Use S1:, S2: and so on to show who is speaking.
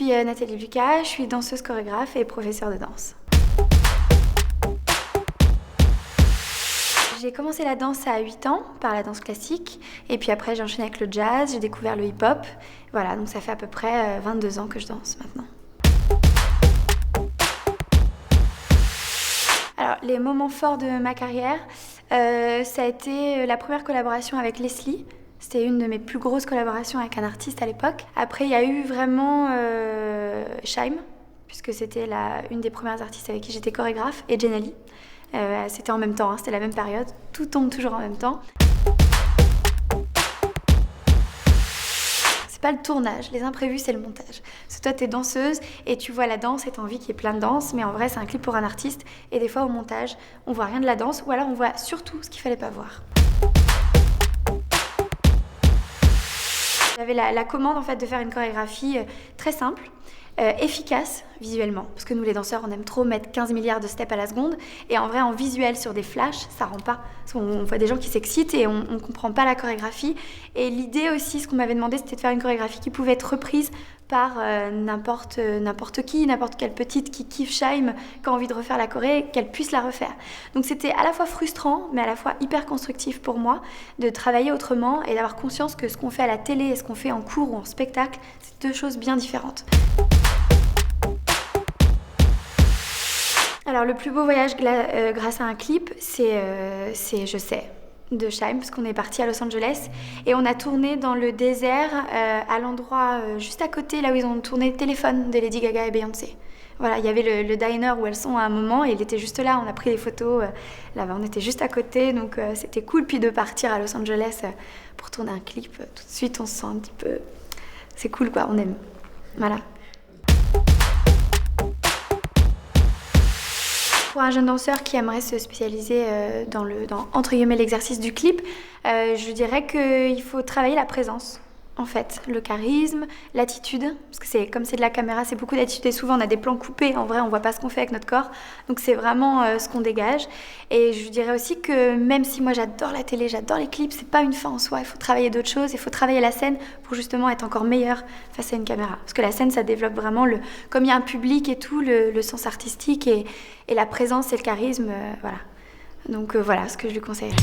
S1: suis Nathalie Lucas, je suis danseuse chorégraphe et professeure de danse. J'ai commencé la danse à 8 ans par la danse classique et puis après j'ai enchaîné avec le jazz, j'ai découvert le hip-hop. Voilà, donc ça fait à peu près 22 ans que je danse maintenant. Alors, les moments forts de ma carrière, ça a été la première collaboration avec Leslie. C'était une de mes plus grosses collaborations avec un artiste à l'époque. Après, il y a eu vraiment Shaim, puisque c'était une des premières artistes avec qui j'étais chorégraphe, et Jenali. C'était en même temps, hein, c'était la même période. Tout tombe toujours en même temps. C'est pas le tournage, les imprévus, c'est le montage. Parce que toi, t'es danseuse et tu vois la danse et t'as envie qu'il y ait plein de danse, mais en vrai, c'est un clip pour un artiste. Et des fois, au montage, on voit rien de la danse, ou alors on voit surtout ce qu'il fallait pas voir. J'avais la commande en fait de faire une chorégraphie très simple, efficace visuellement, parce que nous les danseurs on aime trop mettre 15 milliards de steps à la seconde, et en vrai en visuel sur des flashs ça rend pas, parce qu'on voit des gens qui s'excitent et on comprend pas la chorégraphie. Et l'idée aussi, ce qu'on m'avait demandé, c'était de faire une chorégraphie qui pouvait être reprise par n'importe qui, n'importe quelle petite qui kiffe Shaim, qui a envie de refaire la choré, qu'elle puisse la refaire. Donc c'était à la fois frustrant, mais à la fois hyper constructif pour moi de travailler autrement et d'avoir conscience que ce qu'on fait à la télé et ce qu'on fait en cours ou en spectacle, c'est deux choses bien différentes. Alors le plus beau voyage grâce à un clip, c'est Je sais, de Shaim, parce qu'on est parti à Los Angeles et on a tourné dans le désert à l'endroit juste à côté, là où ils ont tourné Téléphone de Lady Gaga et Beyoncé. Voilà, il y avait le diner où elles sont à un moment et il était juste là, on a pris les photos, là-bas on était juste à côté, donc c'était cool. Puis de partir à Los Angeles pour tourner un clip, tout de suite on se sent un petit peu... C'est cool quoi, on aime. Voilà. Pour un jeune danseur qui aimerait se spécialiser dans entre guillemets l'exercice du clip, je dirais qu'il faut travailler la présence. En fait, le charisme, l'attitude, parce que comme c'est de la caméra, c'est beaucoup d'attitude et souvent on a des plans coupés, en vrai on voit pas ce qu'on fait avec notre corps, donc c'est vraiment ce qu'on dégage. Et je dirais aussi que même si moi j'adore la télé, j'adore les clips, c'est pas une fin en soi, il faut travailler d'autres choses, il faut travailler la scène pour justement être encore meilleur face à une caméra. Parce que la scène ça développe vraiment, comme il y a un public et tout, le sens artistique et la présence et le charisme, voilà. Donc voilà ce que je lui conseillerais.